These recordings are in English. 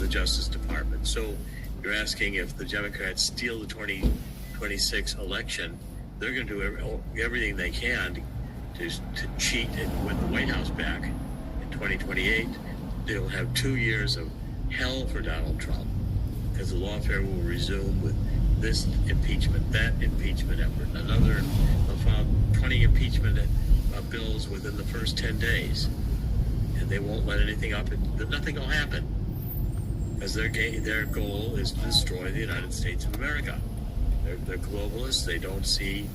the Justice Department. So you're asking if the Democrats steal the 2026 election, they're going to do everything they can to cheat and win the White House back in 2028. They'll have 2 years of hell for Donald Trump, because the lawfare will resume with this impeachment, that impeachment effort, another. They'll file 20 impeachment bills within the first 10 days, and they won't let anything up. Nothing will happen, because their goal is to destroy the United States of America. They're globalists. They don't see.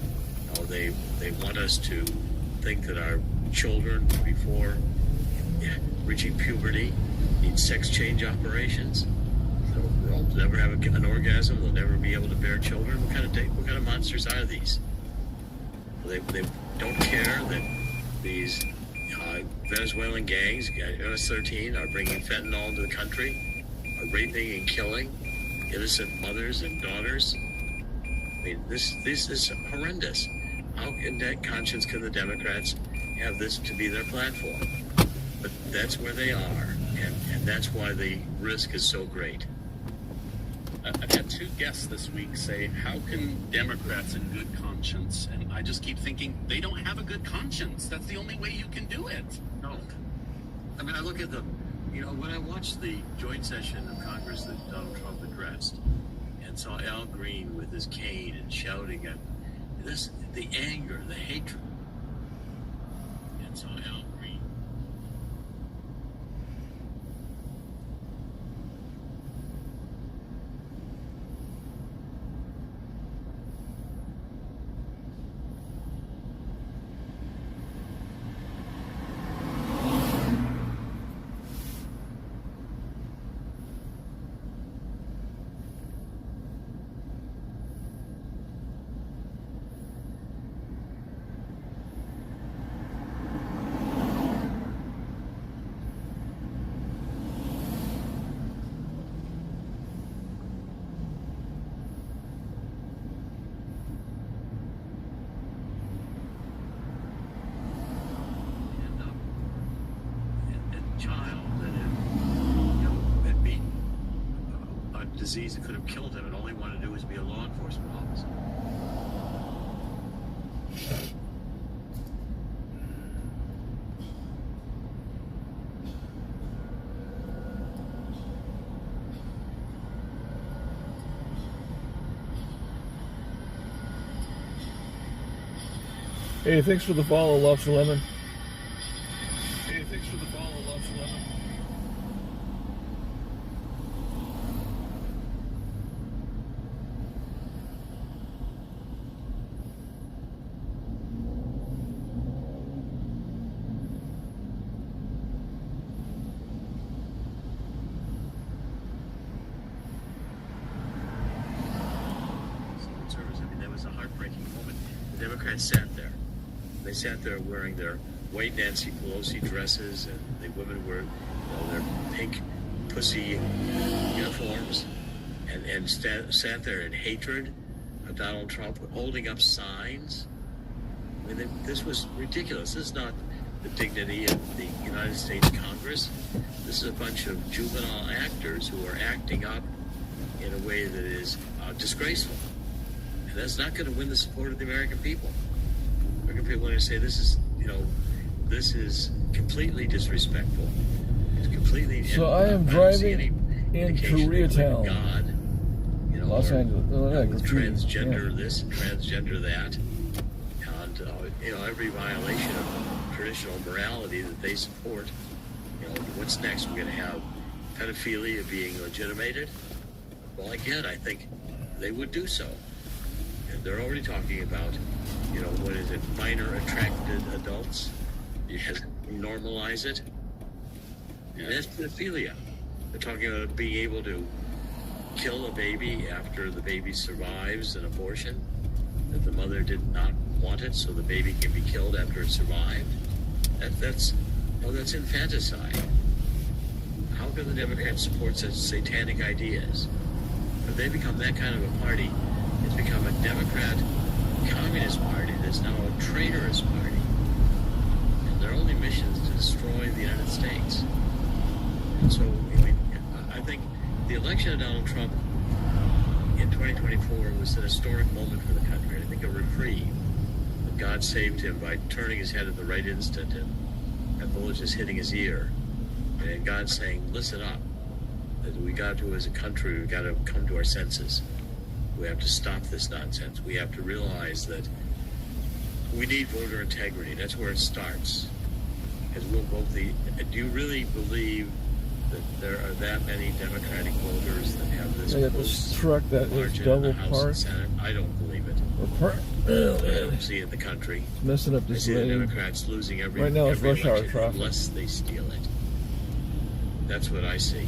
They want us to think that our children, before reaching puberty, need sex change operations. So they'll never have an orgasm. They'll never be able to bear children. What kind of monsters are these? They don't care that these Venezuelan gangs, MS-13, are bringing fentanyl into the country, are raping and killing innocent mothers and daughters. I mean, this is horrendous. How in that conscience can the Democrats have this to be their platform? But that's where they are, and that's why the risk is so great. I've had two guests this week say, how can Democrats in good conscience? And I just keep thinking, they don't have a good conscience. That's the only way you can do it. No. I mean, I look at them, when I watched the joint session of Congress that Donald Trump addressed and saw Al Green with his cane and shouting at the anger, the hatred, and saw Al Green. Disease that could have killed him, and all he wanted to do was be a law enforcement officer. Hey, thanks for the follow, Loves Lemon. Hey, thanks for the follow, Loves Lemon. Democrats sat there. They sat there wearing their white Nancy Pelosi dresses, and the women were their pink pussy uniforms, and sat there in hatred of Donald Trump, holding up signs. I mean, this was ridiculous. This is not the dignity of the United States Congress. This is a bunch of juvenile actors who are acting up in a way that is disgraceful. And that's not going to win the support of the American people. American people are going to say this is completely disrespectful. It's completely. So I am driving in Koreatown, God, Los Angeles. With transgender this and transgender that, and every violation of traditional morality that they support. What's next? We're going to have pedophilia being legitimated. Well, again, I think they would do so. They're already talking about, what is it, minor attracted adults. You have to normalize it. And that's pedophilia. They're talking about being able to kill a baby after the baby survives an abortion, that the mother did not want it, so the baby can be killed after it survived. That's infanticide. How can the Democrats support such satanic ideas? If they become that kind of a party, it's become a Democrat communist party that's now a traitorous party. And their only mission is to destroy the United States. And so, I think the election of Donald Trump in 2024 was an historic moment for the country. I think a reprieve. That God saved him by turning his head at the right instant and bullets just hitting his ear. And God saying, listen up. That we got to, as a country, we got to come to our senses. We have to stop this nonsense. We have to realize that we need voter integrity. That's where it starts. As we'll vote do you really believe that there are that many Democratic voters that have this this truck that is margin in double the House and parked. Senate? I don't believe it. I don't see it in the country. Messing up I this see the lane. Democrats losing every Right now it's every rush hour election traffic. unless they steal it. That's what I see.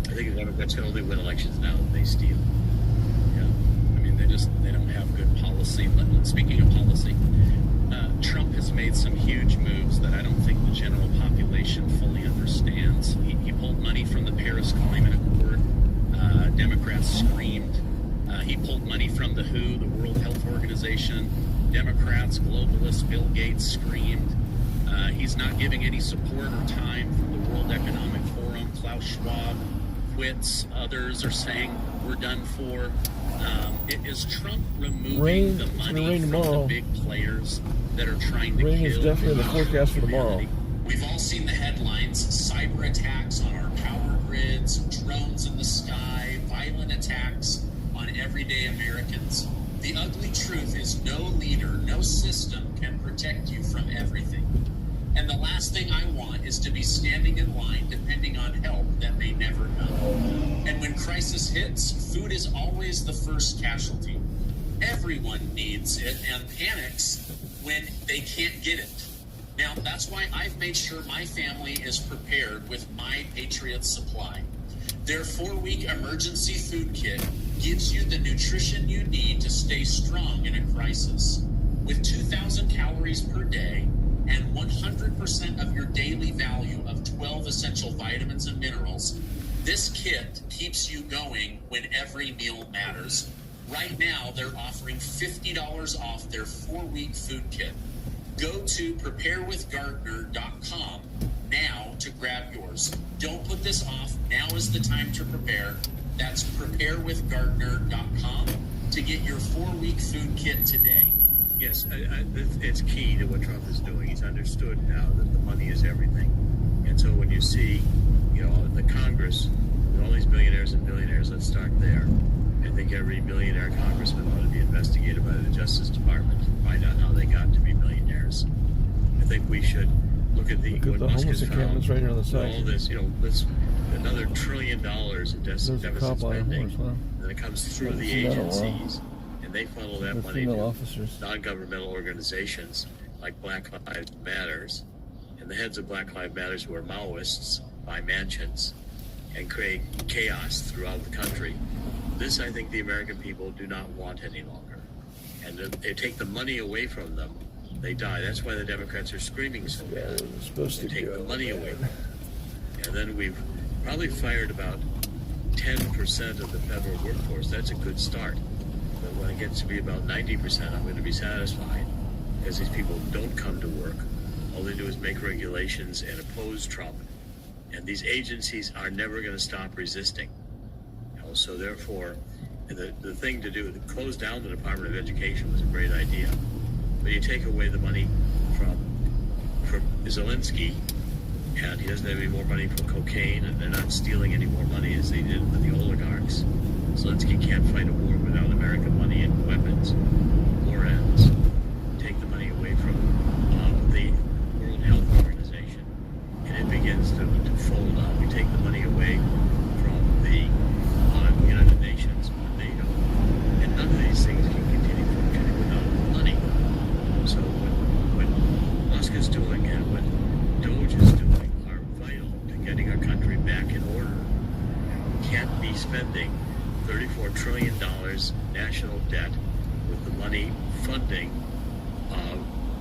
I think the Democrats can only win elections now if they steal. Yeah, I mean they don't have good policy. But speaking of policy, Trump has made some huge moves that I don't think the general population fully understands. He pulled money from the Paris Climate Accord. Democrats screamed. He pulled money from the WHO, the World Health Organization. Democrats, globalists, Bill Gates screamed. He's not giving any support or time from the World Economic Forum. Klaus Schwab quits. Others are saying we're done for. Is Trump removing the money from the big players that are trying to Rain kill is definitely the forecast for tomorrow. We've all seen the headlines: cyber attacks on our power grids, drones in the sky, violent attacks on everyday Americans. The ugly truth is no leader, no system can protect you from everything. And the last thing I want is to be standing in line depending on help that may never come. And when crisis hits, food is always the first casualty. Everyone needs it and panics when they can't get it. Now, that's why I've made sure my family is prepared with My Patriot Supply. Their 4-week emergency food kit gives you the nutrition you need to stay strong in a crisis. With 2,000 calories per day and 100% of your daily value of 12 essential vitamins and minerals, this kit keeps you going when every meal matters. Right now, they're offering $50 off their 4-week food kit. Go to preparewithgardner.com now to grab yours. Don't put this off. Now is the time to prepare. That's preparewithgardner.com to get your 4-week food kit today. Yes, it's key to what Trump is doing. He's understood now that the money is everything. And so when you see, the Congress, with all these billionaires and billionaires, let's start there. I think every millionaire congressman ought to be investigated by the Justice Department to find out how they got to be millionaires. I think we should look at the homeless encampments right here on the side. All this, let's another $1 trillion in deficit spending. Then it comes through the agencies, and they funnel that money to non-governmental organizations like Black Lives Matters, and the heads of Black Lives Matters who are Maoists buy mansions and create chaos throughout the country. This, I think, the American people do not want any longer. And if they take the money away from them, they die. That's why the Democrats are screaming so bad. They take the money away. And then we've probably fired about 10% of the federal workforce. That's a good start. But when it gets to be about 90%, I'm going to be satisfied, because these people don't come to work. All they do is make regulations and oppose Trump. And these agencies are never going to stop resisting. So therefore, the thing to do, to close down the Department of Education was a great idea. But you take away the money from Zelensky, and he doesn't have any more money for cocaine, and they're not stealing any more money as they did with the oligarchs. Zelensky can't fight a war without American money and weapons. War ends. Take the money away from the World Health Organization, and it begins to fold out. We take the money away from the United Nations, NATO, and none of these things can continue without money. So what Musk is doing and what Doge is doing are vital to getting our country back in order. We can't be spending $34 trillion national debt with the money funding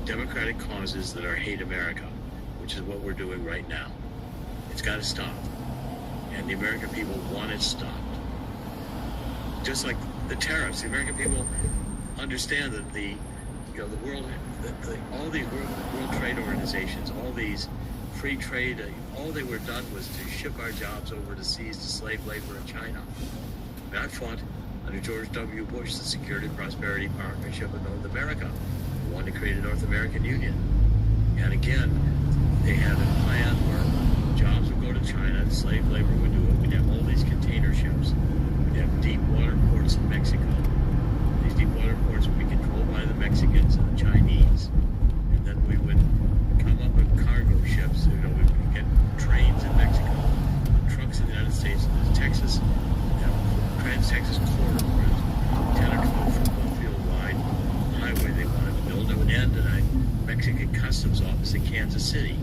democratic causes that are hate America, which is what we're doing right now. It's got to stop. And the American people want it stopped. Just like the tariffs, the American people understand that the world, all these World Trade Organizations, all these free trade. All they were done was to ship our jobs overseas to slave labor in China. And I fought under George W. Bush the Security and Prosperity Partnership of North America. They wanted to create a North American Union. And again, they had a plan where jobs would go to China, and slave labor would do it. We'd have all these container ships. We'd have deep water ports in Mexico. These deep water ports would be controlled by the Mexicans and the Chinese. And then we would come up with cargo ships. You know, we would get trains in Mexico, trucks in the United States, and there's Texas, Trans-Texas corridor, where it's 10 or 12 football field wide highway they wanted to build. It would end at a Mexican customs office in Kansas City.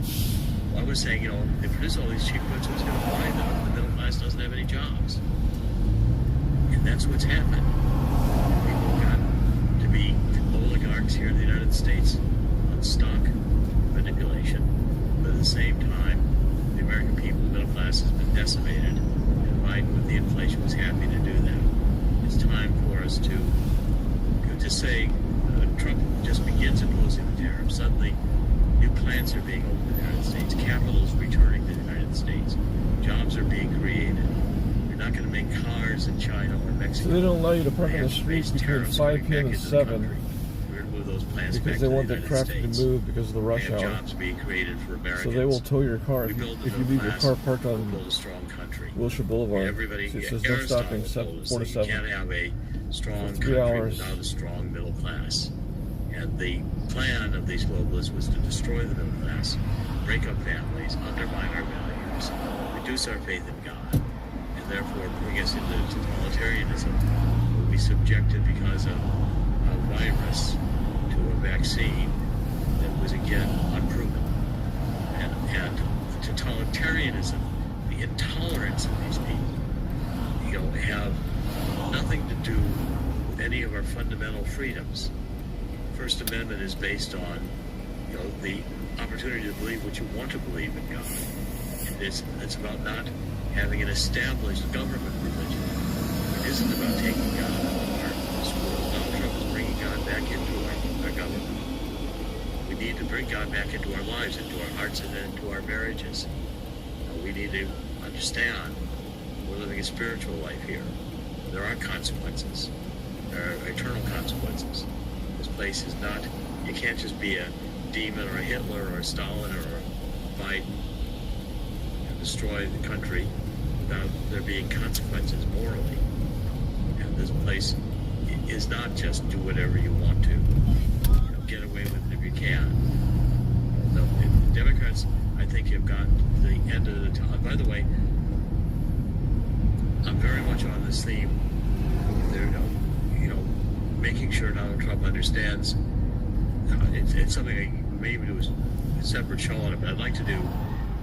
Well, I was saying, you know, they produce all these cheap goods, who's going to buy them? The middle class doesn't have any jobs. And that's what's happened. People got to be oligarchs here in the United States on stock manipulation. But at the same time, the American people, the middle class, has been decimated. And Biden, with the inflation, was happy to do that. It's time for us to say Trump just begins imposing the tariffs. Suddenly, new plants are being opened in the United States. Capital is returning to the United States. Jobs are being created. You're not going to make cars in China or Mexico. So they don't allow you to park on the streets between 5 p.m. and 7 We're going to move those plants because back they to want the their United traffic States. to move because of the rush We have hour. jobs being created for Americans. So they will tow your car if you leave your car parked We'll on build a strong country. Wilshire Boulevard. Everybody, It says no Aristotle stopping told us 4 to that 7. you can't have a strong For 3 country hours. without a strong middle class. And the plan of these globalists was to destroy the middle class, break up families, undermine our values, reduce our faith in God, and therefore bring us into totalitarianism. We'll be subjected because of a virus to a vaccine that was again unproven. And totalitarianism, the intolerance of these people, have nothing to do with any of our fundamental freedoms. First Amendment is based on, the opportunity to believe what you want to believe in God. It's about not having an established government religion. It isn't about taking God out of our schools. Donald Trump is bringing God back into our government. We need to bring God back into our lives, into our hearts, and into our marriages. We need to understand we're living a spiritual life here. There are consequences. There are eternal consequences. This place is not, you can't just be a demon or a Hitler or a Stalin or a Biden and destroy the country without there being consequences morally. And this place is not just do whatever you want to. Get away with it if you can. The Democrats, I think, have gotten to the end of the tunnel. By the way, I'm very much on this theme. Making sure Donald Trump understands. It's something I maybe do a separate show on it, but I'd like to do.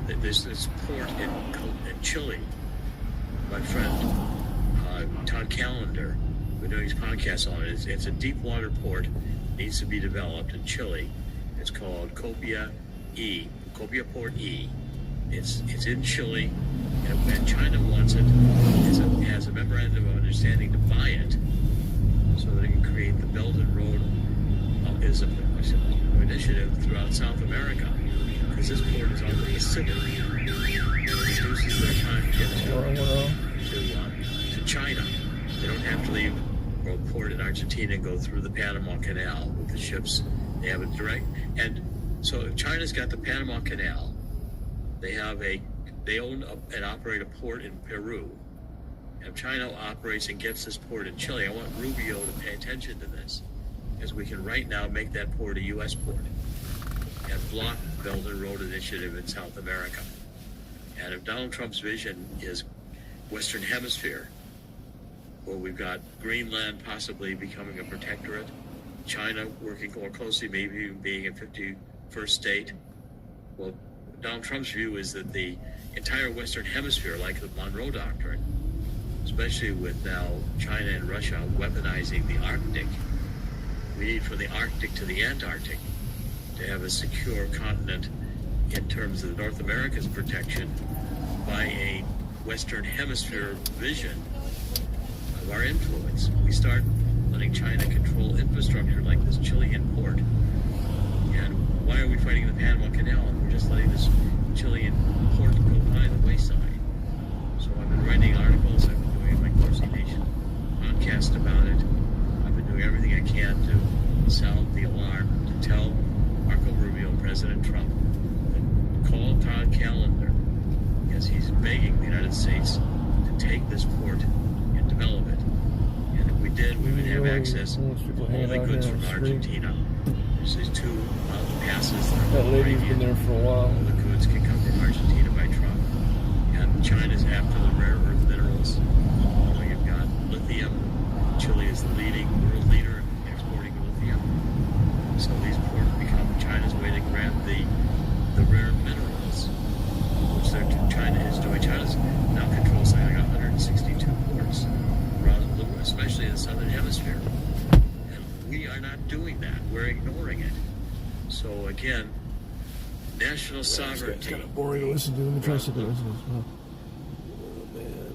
There's this port in Chile. My friend Todd Callender, we're doing his podcast on it. It's a deep water port, needs to be developed in Chile. It's called Copia Port E. It's in Chile, and China wants it as a memorandum of understanding to buy it, so that it can create the Belt and Road is an initiative throughout South America, because this port is on the Pacific. It reduces their time to get to China. They don't have to leave or port in Argentina and go through the Panama Canal with the ships. They have it direct. And so if China's got the Panama Canal, they own and operate a port in Peru. If China operates and gets this port in Chile, I want Rubio to pay attention to this, because we can right now make that port a U.S. port and block the Belt and Road Initiative in South America. And if Donald Trump's vision is Western Hemisphere, where we've got Greenland possibly becoming a protectorate, China working more closely, maybe even being a 51st state, well, Donald Trump's view is that the entire Western Hemisphere, like the Monroe Doctrine, especially with now China and Russia weaponizing the Arctic, we need from the Arctic to the Antarctic to have a secure continent in terms of North America's protection by a Western Hemisphere vision of our influence. We start letting China control infrastructure like this Chilean port. And why are we fighting the Panama Canal? We're just letting this Chilean port go by the wayside. So I've been writing articles, I've been doing my Corsi Nation podcast about it. I've been doing everything I can to sound the alarm, to tell Marco Rubio, President Trump, to call Todd Callender, because he's begging the United States to take this port and develop it. And if we did, we would have access to all the goods from Argentina. There's these two mountain passes That lady's been there for a while. all the goods can come from Argentina by truck. And China's after the rare earth minerals. You know, you've got lithium. Chile is the world leader in exporting lithium. So these ports become China's way to grab the rare minerals, which China is doing. China's now controls like 162 ports around the world, especially in the southern hemisphere. And we are not doing that. We're ignoring it. So again, national sovereignty. It's kind of boring to listen to. Let me try something else as well. Oh, man.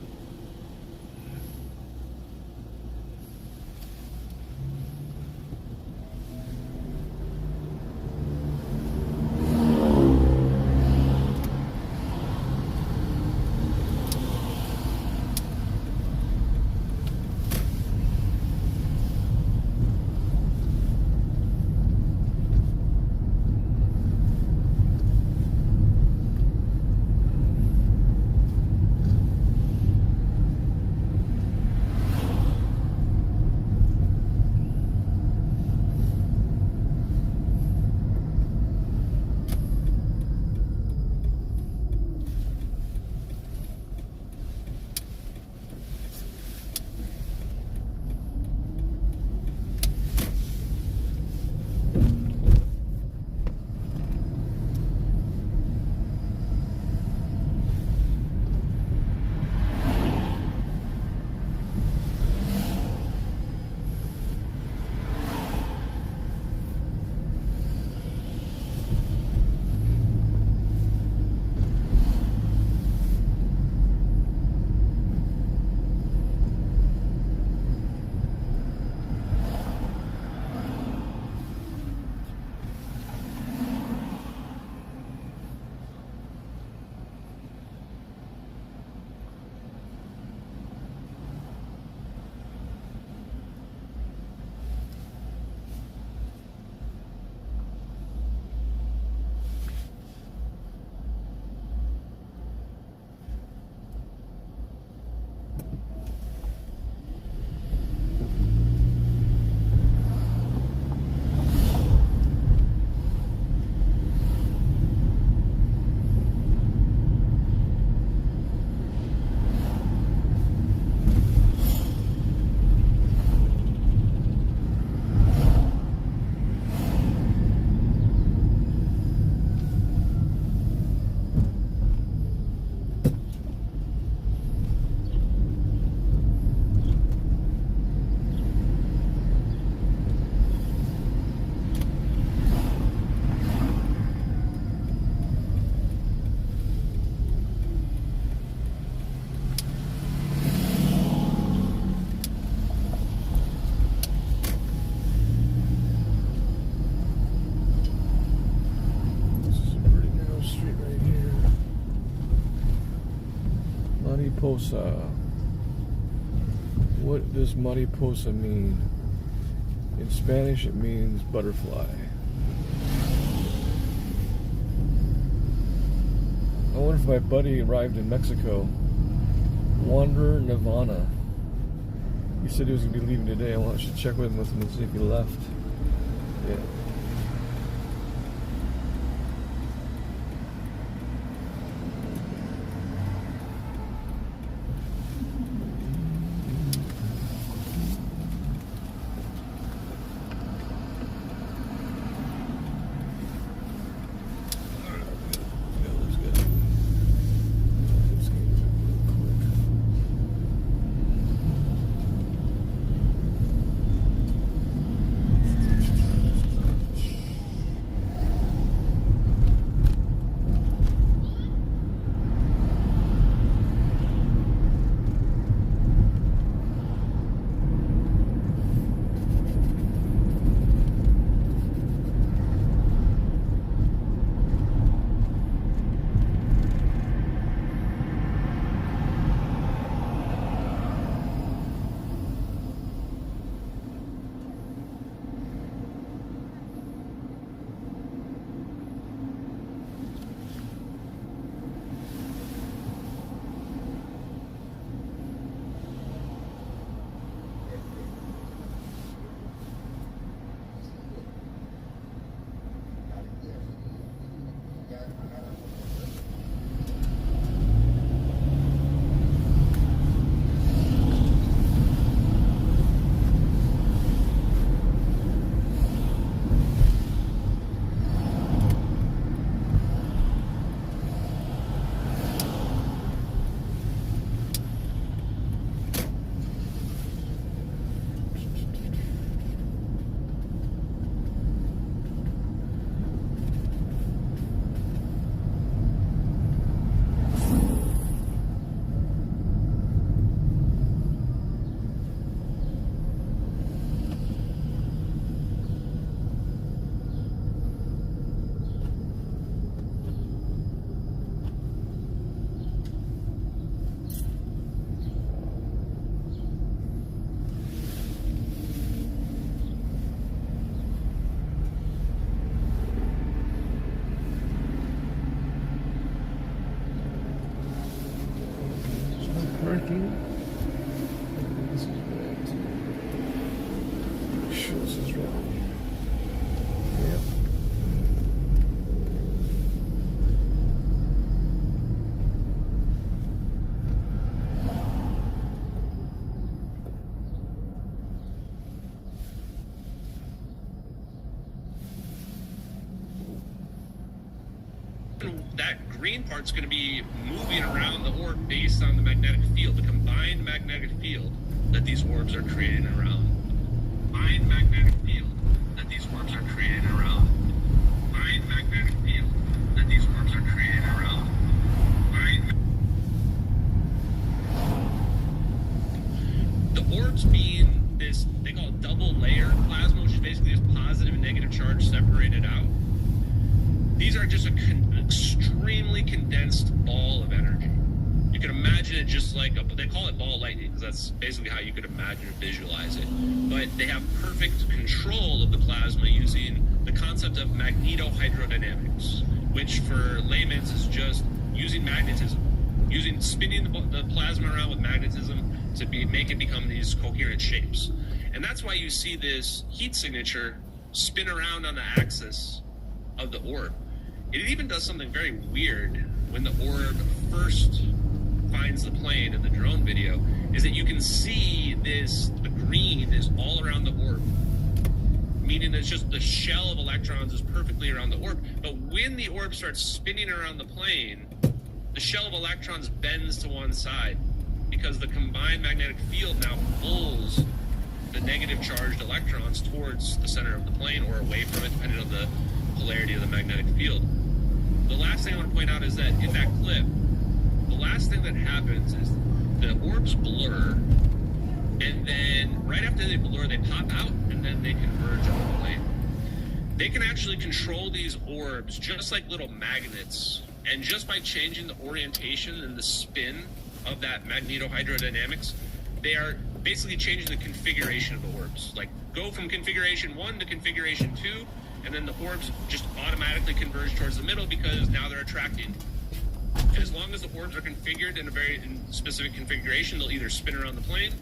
Mariposa. What does mariposa mean? In Spanish, it means butterfly. I wonder if my buddy arrived in Mexico. Wanderer Nirvana. He said he was going to be leaving today. I should check with him and see if he left. Yeah. marking. This is red too. Sure, this is red. Yep. That green part's going to be moving around the orb based on the magnetic field, the combined magnetic field that these orbs are creating around. Combined magnetic field that these orbs are creating around. Combined magnetic field that these orbs are creating around. The orbs being this, they call it double layer plasma, which is basically just positive and negative charge separated out. These are just an extremely condensed ball of energy. You can imagine it just like they call it ball lightning because that's basically how you could imagine or visualize it. But they have perfect control of the plasma using the concept of magnetohydrodynamics, which for layman's is just using magnetism, spinning the plasma around with magnetism to make it become these coherent shapes. And that's why you see this heat signature spin around on the axis of the orb. It even does something very weird when the orb first finds the plane in the drone video, is that you can see the green is all around the orb, meaning it's just the shell of electrons is perfectly around the orb. But when the orb starts spinning around the plane, the shell of electrons bends to one side because the combined magnetic field now pulls the negative charged electrons towards the center of the plane or away from it, depending on the polarity of the magnetic field. The last thing I want to point out is that in that clip, the last thing that happens is the orbs blur, and then right after they blur, they pop out, and then they converge on the plane. They can actually control these orbs just like little magnets, and just by changing the orientation and the spin of that magnetohydrodynamics, they are basically changing the configuration of the orbs. Like, go from configuration 1 to configuration 2, and then the orbs just automatically converge towards the middle because now they're attracting. And as long as the orbs are configured in a very specific configuration, they'll either spin around the plane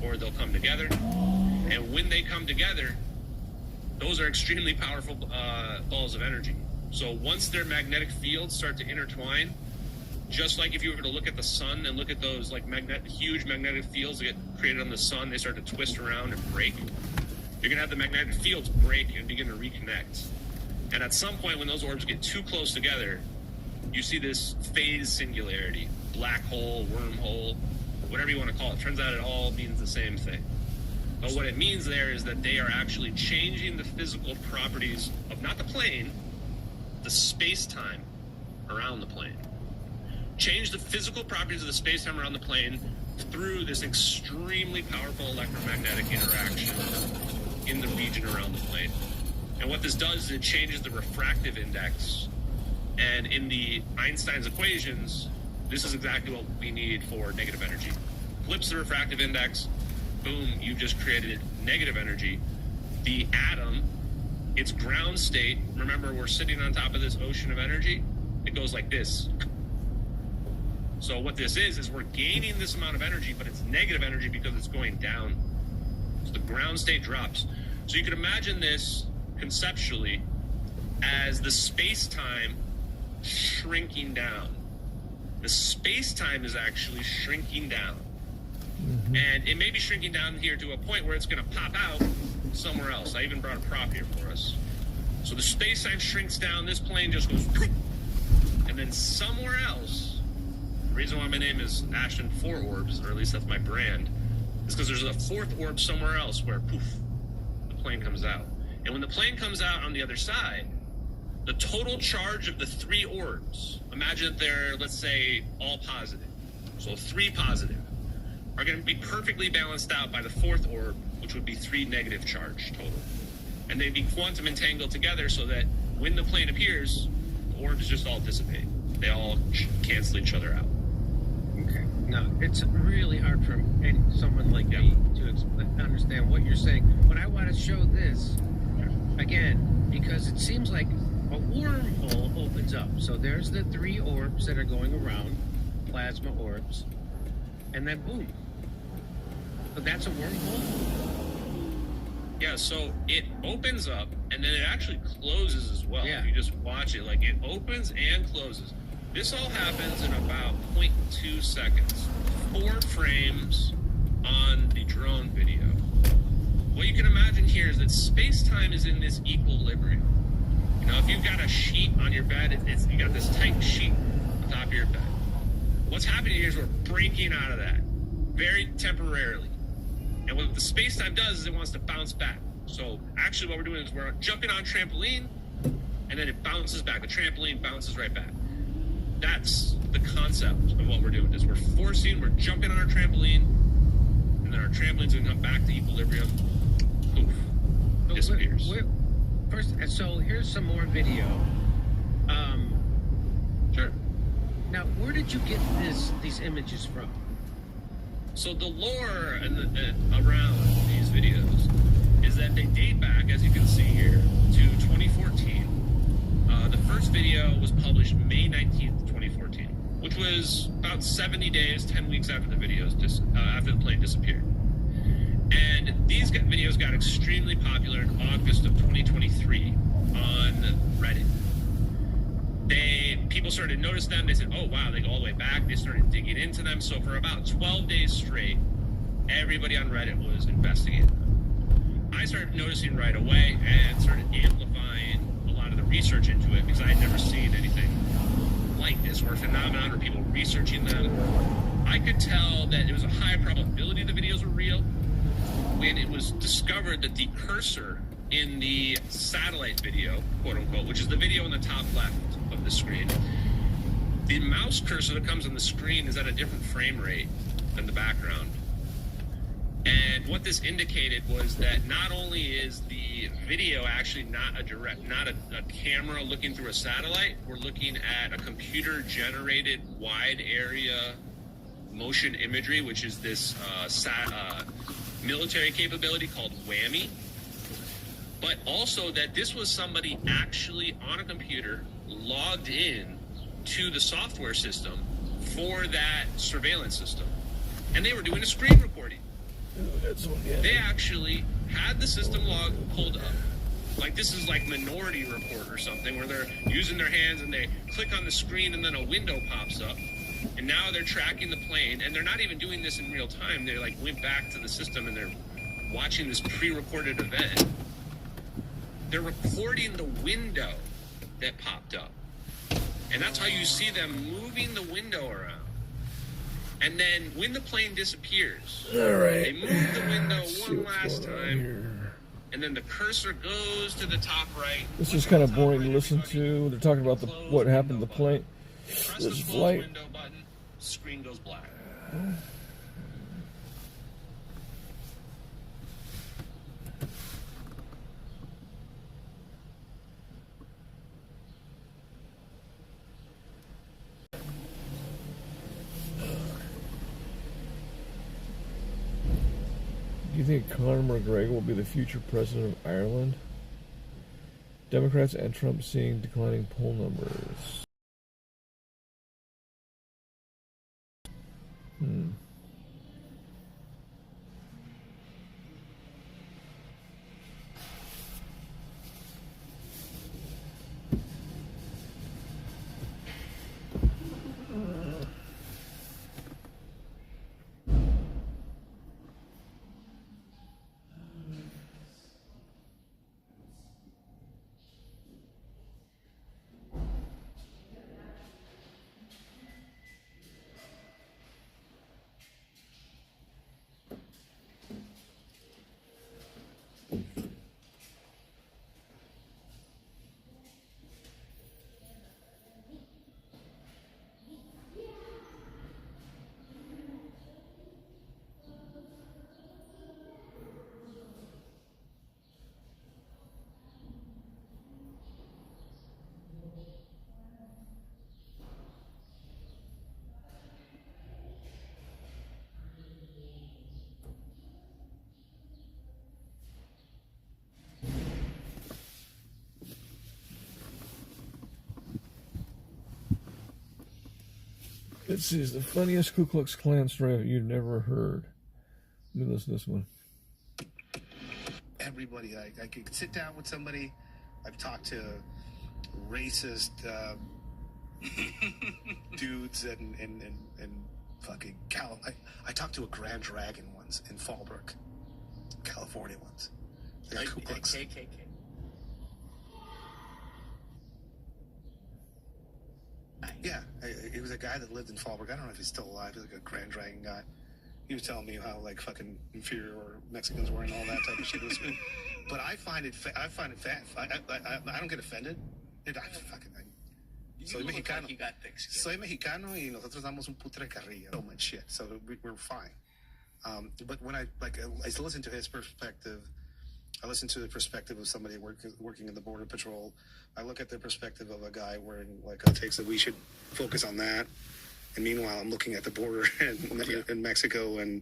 or they'll come together. And when they come together, those are extremely powerful balls of energy. So once their magnetic fields start to intertwine, just like if you were to look at the sun and look at those like huge magnetic fields that get created on the sun, they start to twist around and break. You're going to have the magnetic fields break and begin to reconnect. And at some point when those orbs get too close together, you see this phase singularity, black hole, wormhole, whatever you want to call it. Turns out it all means the same thing. But what it means there is that they are actually changing the physical properties of not the plane, the space-time around the plane. Change the physical properties of the space-time around the plane through this extremely powerful electromagnetic interaction in the region around the plane. And what this does is it changes the refractive index. And in the Einstein's equations, this is exactly what we need for negative energy. Flips the refractive index, boom, you've just created negative energy. The atom, its ground state, remember we're sitting on top of this ocean of energy, it goes like this. So what this is we're gaining this amount of energy, but it's negative energy because it's going down. So the ground state drops. So you can imagine this conceptually as the space-time shrinking down. The space-time is actually shrinking down. Mm-hmm. And it may be shrinking down here to a point where it's going to pop out somewhere else. I even brought a prop here for us. So the space-time shrinks down, this plane just goes, and then somewhere else, the reason why my name is Ashton 4 Orbs, or at least that's my brand, is because there's a 4th orb somewhere else where, poof, the plane comes out. And when the plane comes out on the other side, the total charge of the 3 orbs, imagine that they're, let's say, all positive. So 3 positive are going to be perfectly balanced out by the 4th orb, which would be 3 negative charge total. And they'd be quantum entangled together so that when the plane appears, the orbs just all dissipate. They all cancel each other out. Okay. No, it's really hard for someone like me to understand what you're saying. But I want to show this again because it seems like a wormhole opens up. So there's the 3 orbs that are going around, plasma orbs. and then boom. So that's a wormhole? Yeah, so it opens up and then it actually closes as well. Yeah. You just watch it, like it opens and closes. This all happens in about 0.2 seconds. 4 frames on the drone video. What you can imagine here is that space-time is in this equilibrium. You know, if you've got a sheet on your bed, you got this tight sheet on top of your bed. What's happening here is we're breaking out of that very temporarily. And what the space-time does is it wants to bounce back. So actually what we're doing is we're jumping on a trampoline, and then it bounces back. The trampoline bounces right back. That's the concept of what we're doing, is we're jumping on our trampoline, and then our trampoline's going to come back to equilibrium. Poof. Disappears. First, so here's some more video. Sure. Now, where did you get these images from? So the lore around these videos is that they date back, as you can see here, to 2014. The first video was published May 19th, 2014, which was about 70 days, 10 weeks after the after the plane disappeared. And these videos got extremely popular in August of 2023 on Reddit. People started to notice them. They said, oh, wow, they go all the way back. They started digging into them. So for about 12 days straight, everybody on Reddit was investigating them. I started noticing right away and started amplifying a lot of the research into it because I had never seen anything like this or a phenomenon or people researching them. I could tell that it was a high probability the videos were real when it was discovered that the cursor in the satellite video, quote unquote, which is the video on the top left of the screen, the mouse cursor that comes on the screen is at a different frame rate than the background. And what this indicated was that not only is the video actually not a camera looking through a satellite, we're looking at a computer generated wide area motion imagery, which is this military capability called whammy. But also that this was somebody actually on a computer logged in to the software system for that surveillance system. And they were doing a screen recording. They actually had the system log pulled up. Like this is like Minority Report or something where they're using their hands and they click on the screen and then a window pops up. And now they're tracking the plane, and they're not even doing this in real time. They like went back to the system and they're watching this pre-recorded event. They're recording the window that popped up. And that's how you see them moving the window around. And then when the plane disappears, they move the window one last time. And then the cursor goes to the top right. This is kind of boring to listen to. They're talking about what happened to the plane. Press This the close flight. window button, screen goes black. Do you think Conor McGregor will be the future president of Ireland? Democrats and Trump seeing declining poll numbers. Let's see, is the funniest Ku Klux Klan story you've never heard. Let me listen to this one. Everybody, I could sit down with somebody. I've talked to racist dudes and fucking I talked to a Grand Dragon once in Fallbrook, California once. They're Ku Klux. KKK. Yeah, it was a guy that lived in Fallbrook. I don't know if he's still alive. He's like a Grand Dragon guy. He was telling me how like fucking inferior Mexicans were and all that type of shit. But I find it fat. I don't get offended. Soy mexicano. You got thick skin. Soy mexicano y nosotros damos un putre carrilla. So much shit. So we're fine. But when I listen to his perspective, I listen to the perspective of somebody working in the Border Patrol. I look at the perspective of a guy wearing like a takes that we should focus on that. And meanwhile, I'm looking at the border in Mexico and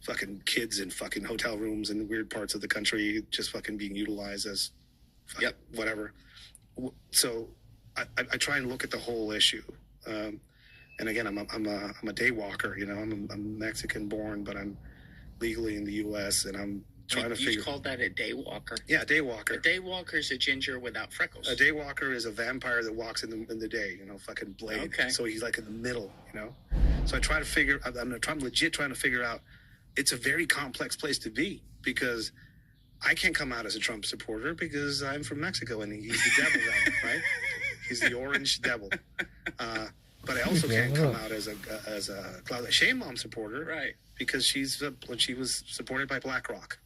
fucking kids in fucking hotel rooms in weird parts of the country just fucking being utilized as whatever. So I try and look at the whole issue. And again, I'm a day walker. You know, I'm Mexican born, but I'm legally in the U.S. and I'm trying to figure. You called that a day walker? Yeah, a day walker. A day walker is a ginger without freckles. A day walker is a vampire that walks in the day. You know, fucking Blade. Okay. So he's like in the middle. You know. So I try to figure. I'm legit trying to figure out. It's a very complex place to be because I can't come out as a Trump supporter because I'm from Mexico and he's the devil, right? He's the orange devil. But I also can't come out as a Claudia Sheinbaum supporter, Right? Because she was supported by BlackRock,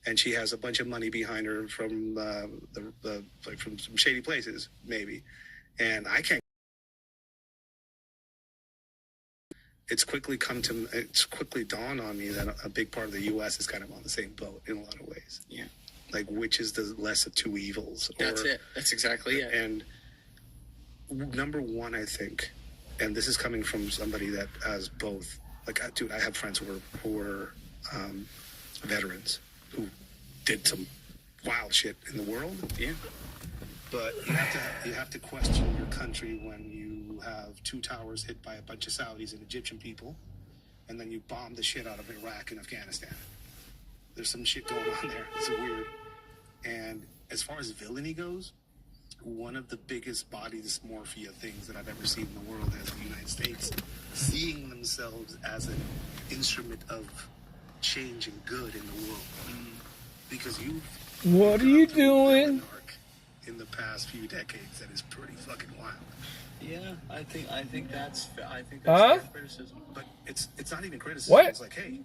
and she has a bunch of money behind her from from some shady places, maybe. And I can't. It's quickly dawned on me that a big part of the U.S. is kind of on the same boat in a lot of ways. Yeah. Like, which is the less of two evils? That's it. That's exactly it. And number one, I think, and this is coming from somebody that has both. Like, dude, I have friends who were veterans who did some wild shit in the world. Yeah. But you have to question your country when you have two towers hit by a bunch of Saudis and Egyptian people, and then you bomb the shit out of Iraq and Afghanistan. There's some shit going on there. It's weird. And as far as villainy goes, one of the biggest body dysmorphia things that I've ever seen in the world is the United States seeing themselves as an instrument of change and good in the world. Because What are you doing? In the past few decades, that is pretty fucking wild. Yeah, I think that's Huh? fair criticism. But it's not even criticism. What? It's like, hey,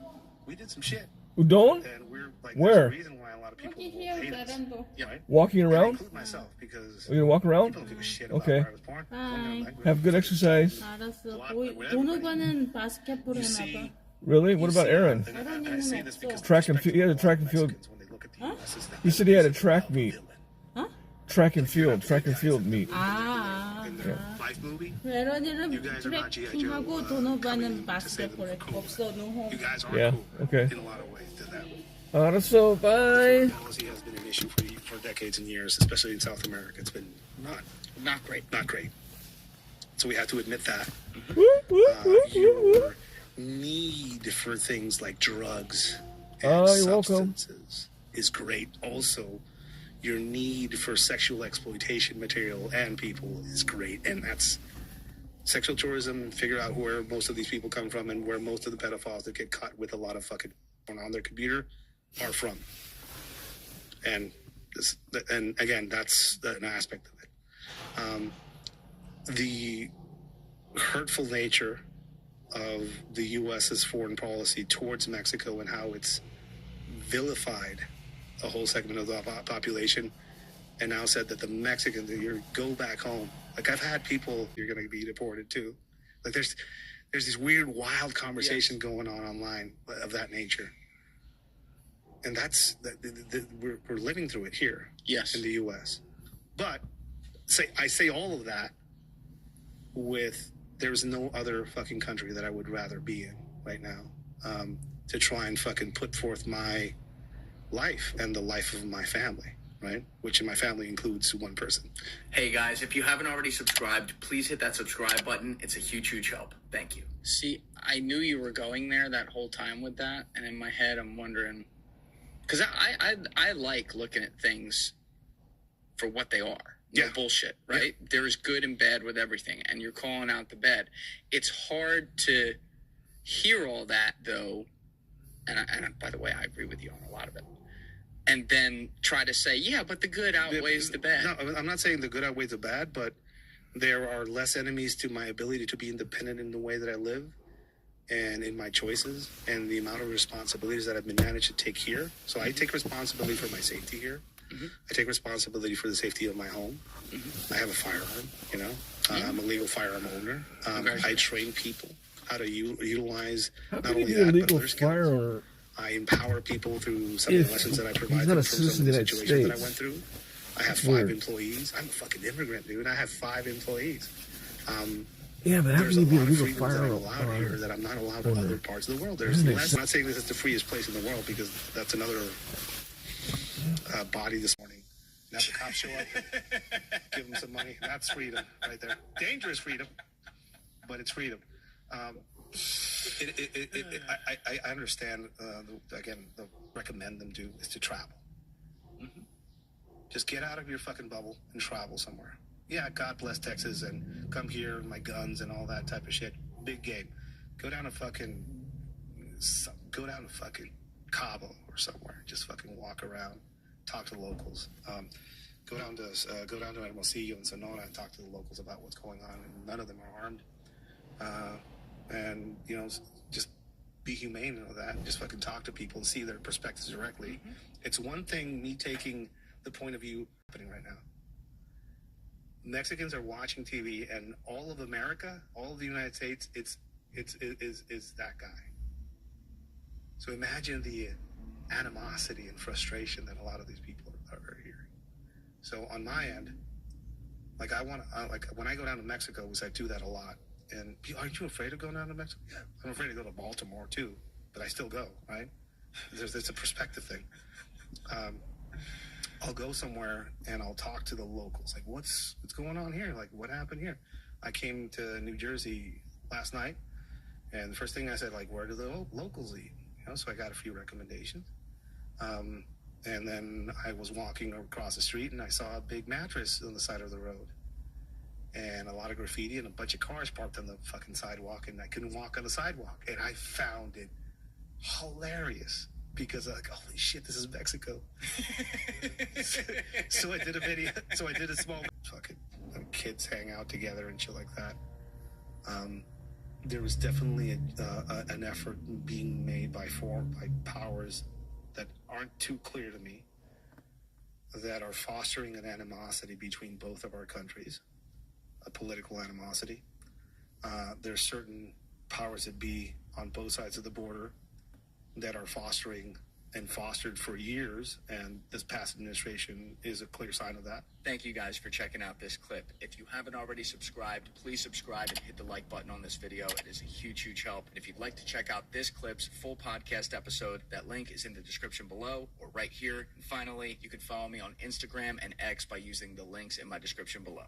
we did some shit, Udon? and we're like, Where? There's a reason why a lot of people will hate us. Yeah. Right? Walking And I around? include myself because Are you gonna walk around? people don't give a shit about Okay. where I was born. Hi. Have good exercise. 알았어. 도노바는 바스켓볼 You 하나 봐. see, Really? What about Aaron? and I say this because Track and field. He had a track and field. Mexicans, when they look at the US, is that He said he had a track meet. Huh? Track and field meet. 아, in their life movie, 에런이는 you guys are not G.I. Joe, 트래킹하고 도노바는 coming to save them 바스켓볼에 from cool. 없어 노홍. You guys are Yeah, cool okay. in a lot of ways to them. Alright, bye. Policy has been an issue for decades and years, especially in South America. It's been Not great. not great. So we have to admit that. Whoop, whoop, whoop, whoop, Your need for things like drugs and Oh, you're welcome. substances is great. Also, your need for sexual exploitation material and people is great. And that's sexual tourism, figure out where most of these people come from and where most of the pedophiles that get caught with a lot of fucking porn on their computer are from. And again, that's an aspect of it. The hurtful nature of the U.S.'s foreign policy towards Mexico and how it's vilified a whole segment of the population, and now said that the Mexicans, you go back home. Like, I've had people, you're going to be deported too. Like, there's this weird, wild conversation going on online of that nature, and we're living through it here. Yes. In the U.S. But I say all of that with there's no other fucking country that I would rather be in right now to try and fucking put forth my life and the life of my family, right? Which in my family includes one person. Hey guys, if you haven't already subscribed, please hit that subscribe button. It's a huge, huge help. Thank you. See, I knew you were going there that whole time with that, and in my head, I'm wondering, because I like looking at things for what they are. No bullshit, right? Yeah. There is good and bad with everything, and you're calling out the bad. It's hard to hear all that, though, and by the way, I agree with you on a lot of it, and then try to say, yeah, but the good outweighs the bad. No, I'm not saying the good outweighs the bad, but there are less enemies to my ability to be independent in the way that I live and in my choices and the amount of responsibilities that I've been managed to take here. So I take responsibility for my safety here. Mm-hmm. I take responsibility for the safety of my home. Mm-hmm. I have a firearm, you know. I'm a legal firearm owner. I train people how to utilize not only that, but other skills. I empower people through some of the lessons that I provide them from some of the situations that I went through. I have 5 employees. I'm a fucking immigrant, dude. I have 5 employees. Yeah, but how can you be a legal firearm allowed here that I'm not allowed in other parts of the world? There's less. I'm not saying this is the freest place in the world because that's another body this morning. And have the cops show up, give them some money. That's freedom right there. Dangerous freedom, but it's freedom. I understand. Again, the recommend them do is to travel. Mm-hmm. Just get out of your fucking bubble and travel somewhere. Yeah, God bless Texas and come here and my guns and all that type of shit. Big game. Go down to fucking Cabo or somewhere. Just fucking walk around, talk to the locals. Go down to Hermosillo and Sonora and talk to the locals about what's going on. And none of them are armed. And you know, just be humane and all that. And just fucking talk to people and see their perspectives directly. Mm-hmm. It's one thing me taking the point of view happening right now. Mexicans are watching TV, and all of America, all of the United States, it's that guy. So imagine the animosity and frustration that a lot of these people are hearing. So on my end, like when I go down to Mexico, because I do that a lot. And aren't you afraid of going down to Mexico? Yeah, I'm afraid to go to Baltimore too, but I still go. Right? There's a perspective thing. I'll go somewhere and I'll talk to the locals. Like, what's going on here? Like, what happened here? I came to New Jersey last night, and the first thing I said, like, where do the locals eat? You know, so I got a few recommendations. And then I was walking across the street, and I saw a big mattress on the side of the road, and a lot of graffiti, and a bunch of cars parked on the fucking sidewalk, and I couldn't walk on the sidewalk, and I found it hilarious. Because like, holy shit, this is Mexico. So I did a video. So I did a small fucking kids hang out together and shit like that. There was definitely an effort being made by powers that aren't too clear to me that are fostering an animosity between both of our countries, a political animosity. There's certain powers that be on both sides of the border that are fostering and fostered for years, and this past administration is a clear sign of that. Thank you guys for checking out this clip. If you haven't already subscribed, please subscribe and hit the like button on this video. It is a huge, huge help. And if you'd like to check out this clip's full podcast episode, that link is in the description below or right here. And finally, you can follow me on Instagram and X by using the links in my description below.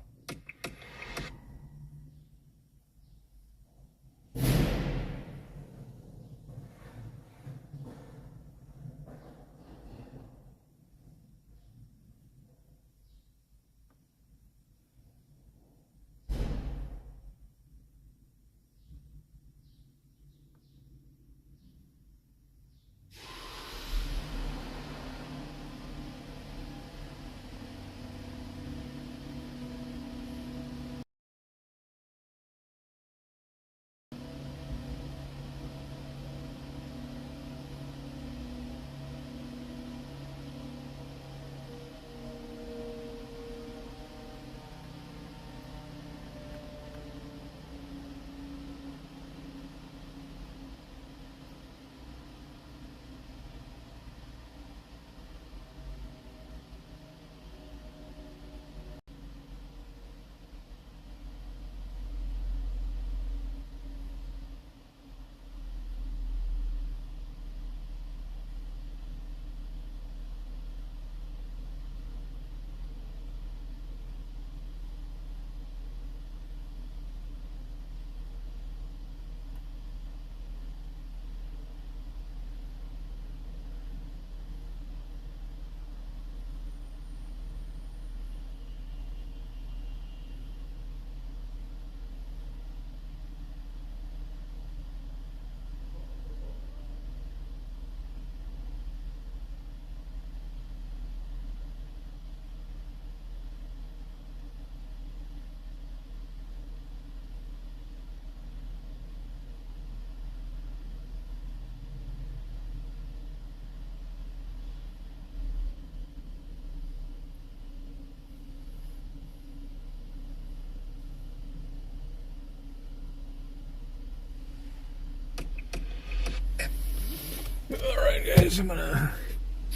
Alright guys, I'm gonna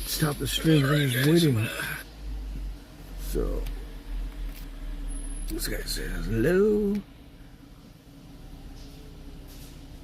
stop the stream. I'm just waiting. So, this guy says hello.